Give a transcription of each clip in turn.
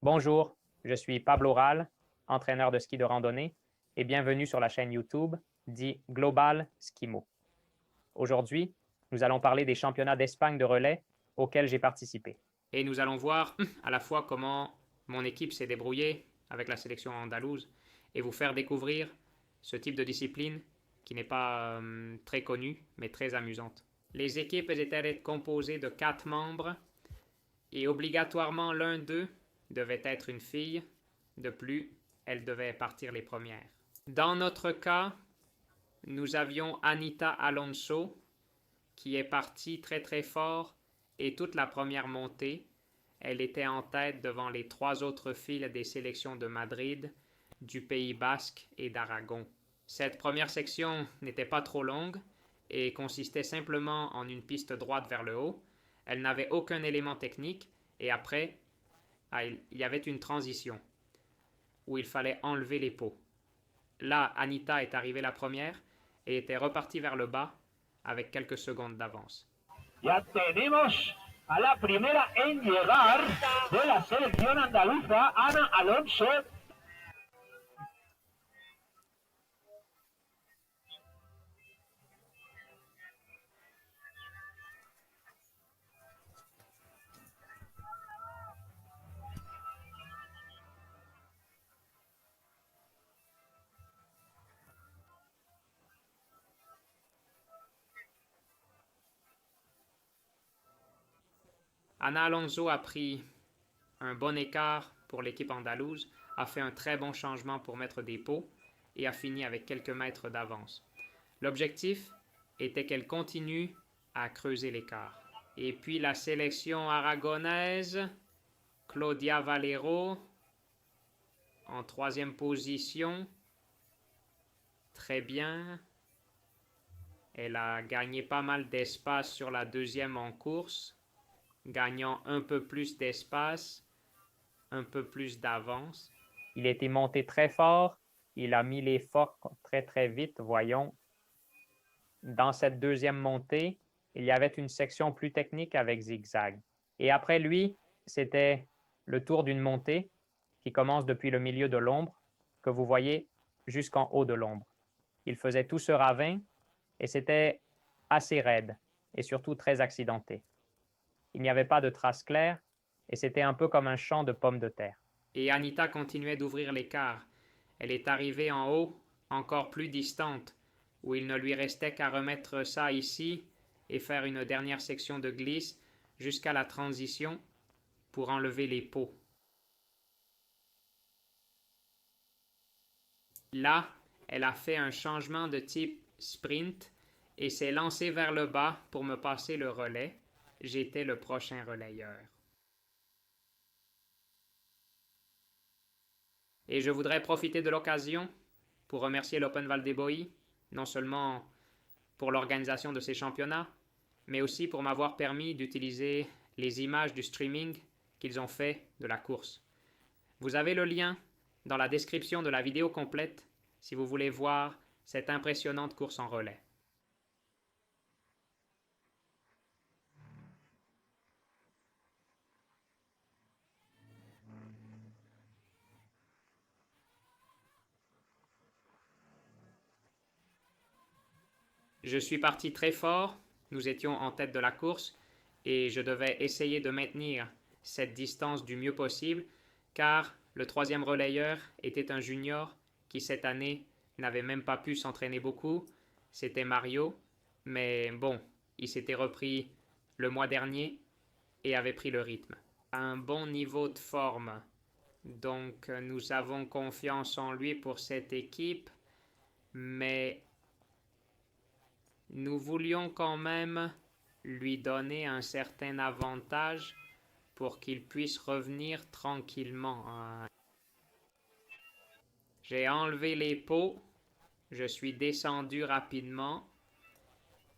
Bonjour, je suis Pablo Ral, entraîneur de ski de randonnée, et bienvenue sur la chaîne YouTube dit Global Skimo. Aujourd'hui, nous allons parler des championnats d'Espagne de relais auxquels j'ai participé. Et nous allons voir à la fois comment mon équipe s'est débrouillée avec la sélection andalouse et vous faire découvrir ce type de discipline qui n'est pas très connue mais très amusante. Les équipes étaient composées de 4 membres et obligatoirement l'un d'eux devait être une fille. De plus, elle devait partir les premières. Dans notre cas, nous avions Anita Alonso qui est partie très très fort et toute la première montée, elle était en tête devant les 3 autres filles des sélections de Madrid, du Pays Basque et d'Aragon. Cette première section n'était pas trop longue et consistait simplement en une piste droite vers le haut. Elle n'avait aucun élément technique et après, il y avait une transition où il fallait enlever les pots. Là, Anita est arrivée la première et était repartie vers le bas avec quelques secondes d'avance. Ya tenemos a la primera en llegar de la selección andaluza, Ana Alonso. Ana Alonso a pris un bon écart pour l'équipe andalouse, a fait un très bon changement pour mettre des pots et a fini avec quelques mètres d'avance. L'objectif était qu'elle continue à creuser l'écart. Et puis la sélection aragonaise, Claudia Valero, en 3e position. Très bien. Elle a gagné pas mal d'espace sur la 2e en course, gagnant un peu plus d'espace, un peu plus d'avance. Il était monté très fort, il a mis les forts très très vite, voyons. Dans cette 2e montée, il y avait une section plus technique avec zigzag. Et après lui, c'était le tour d'une montée qui commence depuis le milieu de l'ombre, que vous voyez jusqu'en haut de l'ombre. Il faisait tout ce ravin et c'était assez raide et surtout très accidenté. Il n'y avait pas de traces claires et c'était un peu comme un champ de pommes de terre. Et Anita continuait d'ouvrir l'écart. Elle est arrivée en haut, encore plus distante, où il ne lui restait qu'à remettre ça ici et faire une dernière section de glisse jusqu'à la transition pour enlever les pots. Là, elle a fait un changement de type sprint et s'est lancée vers le bas pour me passer le relais. J'étais le prochain relayeur. Et je voudrais profiter de l'occasion pour remercier l'Open Val des Bois, non seulement pour l'organisation de ces championnats, mais aussi pour m'avoir permis d'utiliser les images du streaming qu'ils ont fait de la course. Vous avez le lien dans la description de la vidéo complète si vous voulez voir cette impressionnante course en relais. Je suis parti très fort, nous étions en tête de la course et je devais essayer de maintenir cette distance du mieux possible car le 3e relayeur était un junior qui cette année n'avait même pas pu s'entraîner beaucoup, c'était Mario, mais bon, il s'était repris le mois dernier et avait pris le rythme. Un bon niveau de forme, donc nous avons confiance en lui pour cette équipe, mais nous voulions quand même lui donner un certain avantage pour qu'il puisse revenir tranquillement. J'ai enlevé les pots, je suis descendu rapidement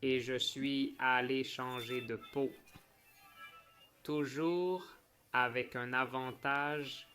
et je suis allé changer de pot. Toujours avec un avantage.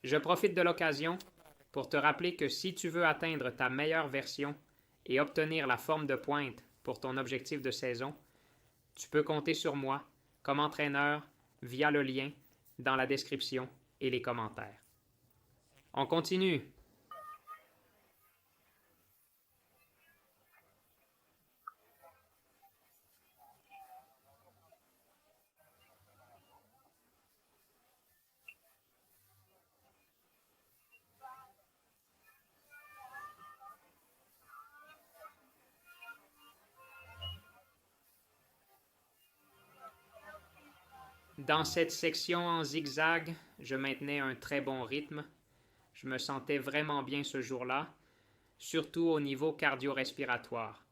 Je profite de l'occasion pour te rappeler que si tu veux atteindre ta meilleure version et obtenir la forme de pointe pour ton objectif de saison, tu peux compter sur moi comme entraîneur via le lien dans la description et les commentaires. On continue. Dans cette section en zigzag, je maintenais un très bon rythme. Je me sentais vraiment bien ce jour-là, surtout au niveau cardio-respiratoire.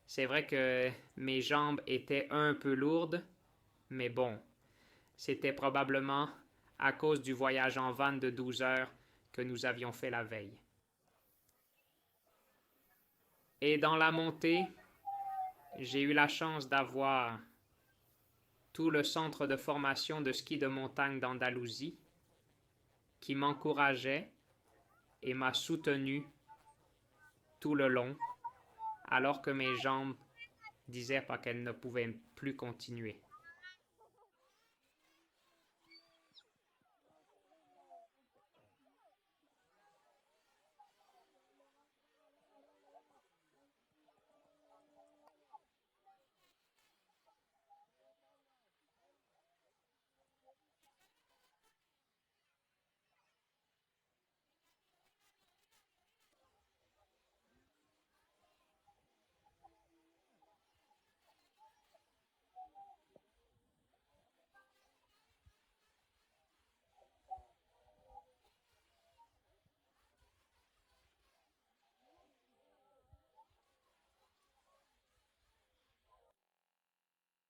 C'est vrai que mes jambes étaient un peu lourdes, mais bon, c'était probablement à cause du voyage en van de 12 heures que nous avions fait la veille. Et dans la montée, j'ai eu la chance d'avoir tout le centre de formation de ski de montagne d'Andalousie qui m'encourageait et m'a soutenu tout le long, alors que mes jambes disaient pas qu'elles ne pouvaient plus continuer.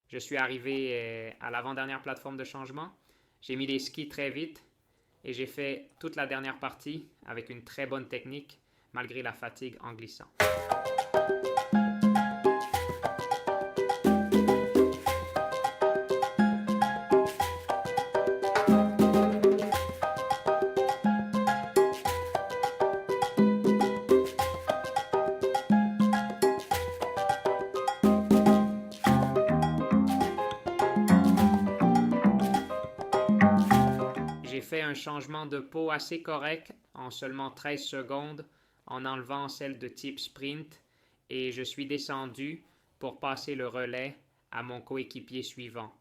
Je suis arrivé à l'avant-dernière plateforme de changement. J'ai mis les skis très vite et j'ai fait toute la dernière partie avec une très bonne technique malgré la fatigue en glissant. J'ai fait un changement de peau assez correct en seulement 13 secondes en enlevant celle de type sprint et je suis descendu pour passer le relais à mon coéquipier suivant.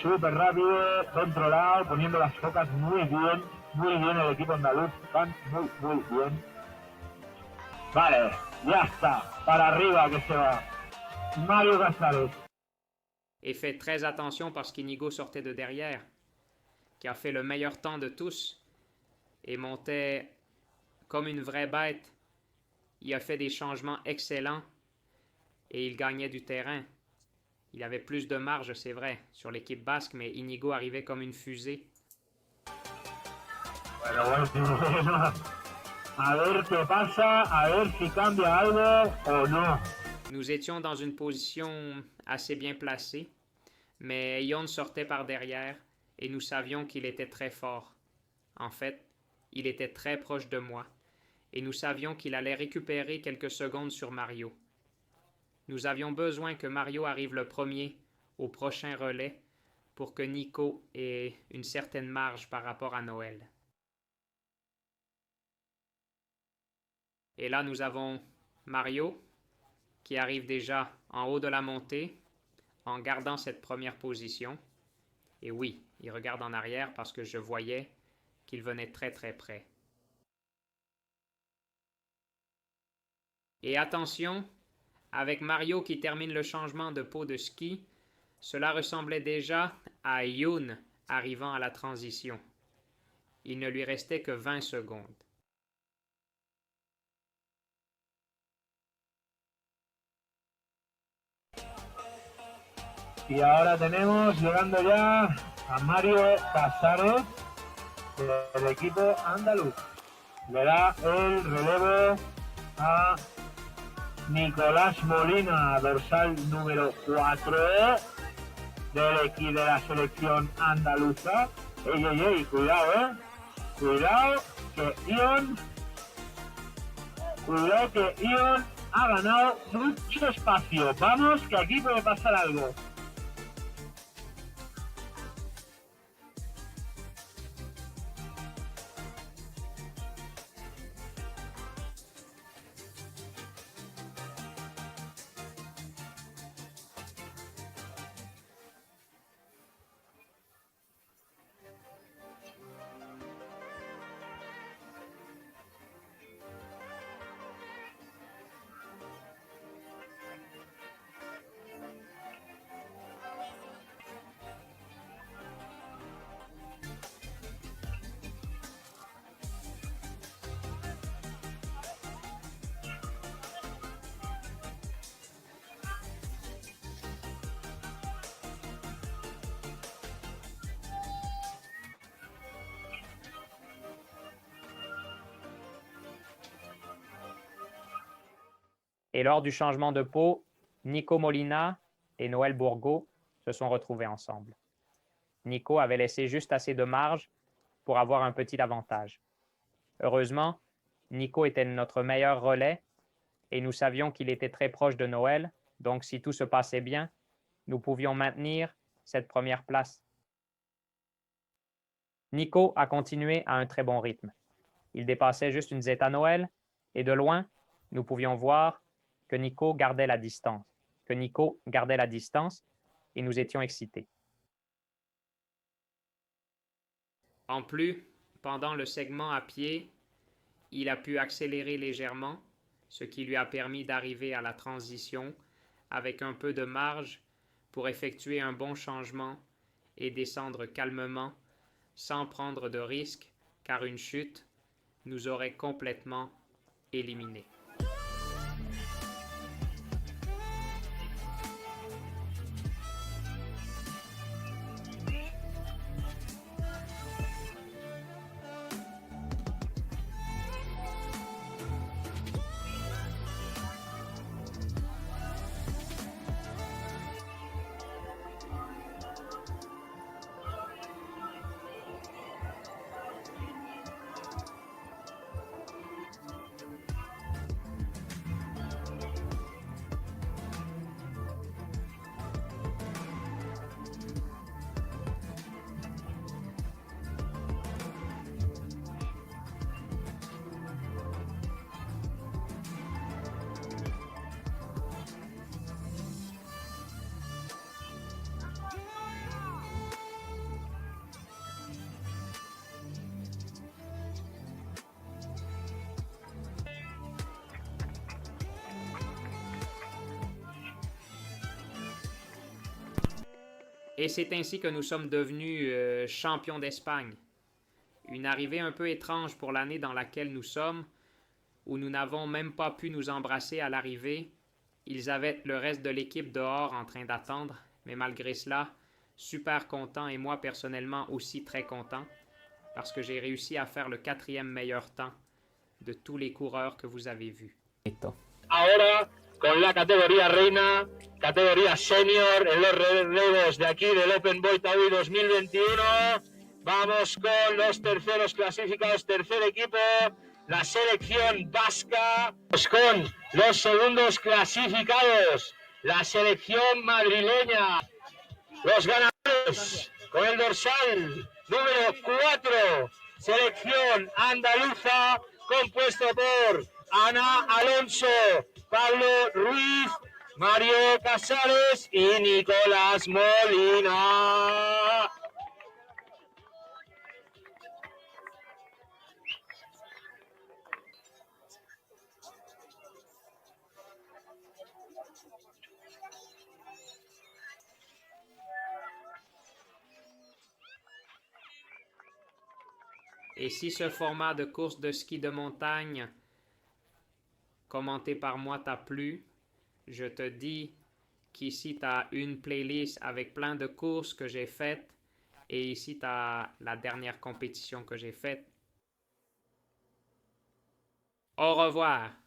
Súper rápido, controlado, poniendo las focas muy bien el equipo andaluz, van muy bien. Vale, ya está, para arriba que se va. Mario Casares. Et faites très attention parce qu'Inigo sortait de derrière, qui a fait le meilleur temps de tous et montait comme une vraie bête. il a fait des changements excellents et il gagnait du terrain. Il avait plus de marge, c'est vrai, sur l'équipe basque, mais Inigo arrivait comme une fusée. Bueno, a ver qué pasa, a ver si cambia algo o no. Nous étions dans une position assez bien placée, mais Ion sortait par derrière et nous savions qu'il était très fort. En fait, il était très proche de moi et nous savions qu'il allait récupérer quelques secondes sur Mario. Nous avions besoin que Mario arrive le premier au prochain relais pour que Nico ait une certaine marge par rapport à Noël. Et là, nous avons Mario qui arrive déjà en haut de la montée en gardant cette première position. Et oui, il regarde en arrière parce que je voyais qu'il venait très très près. Et attention, avec Mario qui termine le changement de pot de ski, cela ressemblait déjà à Youn arrivant à la transition. Il ne lui restait que 20 secondes. Y ahora tenemos llegando ya a Mario Casares del equipo andaluz. Le da el relevo a Nicolás Molina, dorsal número 4 del equipo de la selección andaluza. Ey, cuidado, cuidado que Ion ha ganado mucho espacio. Vamos, que aquí puede pasar algo. Et lors du changement de pot, Nico Molina et Noël Bourgault se sont retrouvés ensemble. Nico avait laissé juste assez de marge pour avoir un petit avantage. Heureusement, Nico était notre meilleur relais et nous savions qu'il était très proche de Noël, donc si tout se passait bien, nous pouvions maintenir cette première place. Nico a continué à un très bon rythme. Il dépassait juste une Zeta Noël et de loin, nous pouvions voir que Nico gardait la distance, et nous étions excités. En plus, pendant le segment à pied, il a pu accélérer légèrement, ce qui lui a permis d'arriver à la transition avec un peu de marge pour effectuer un bon changement et descendre calmement sans prendre de risques, car une chute nous aurait complètement éliminés. Et c'est ainsi que nous sommes devenus champions d'Espagne. Une arrivée un peu étrange pour l'année dans laquelle nous sommes, où nous n'avons même pas pu nous embrasser à l'arrivée. Ils avaient le reste de l'équipe dehors en train d'attendre, mais malgré cela, super content et moi personnellement aussi très content parce que j'ai réussi à faire le 4e meilleur temps de tous les coureurs que vous avez vus. Ahora con la categoría reina, categoría senior en los relevos de aquí del Open Boy Taui 2021. Vamos con los terceros clasificados, tercer equipo, la selección vasca. Con los segundos clasificados, la selección madrileña. Los ganadores con el dorsal número 4, selección andaluza, compuesto por Ana Alonso, Pablo Ruiz, Mario Casares y Nicolás Molina. Et si ce format de course de ski de montagne commenté par moi t'a plu, je te dis qu'ici tu as une playlist avec plein de courses que j'ai faites et ici tu as la dernière compétition que j'ai faite. Au revoir!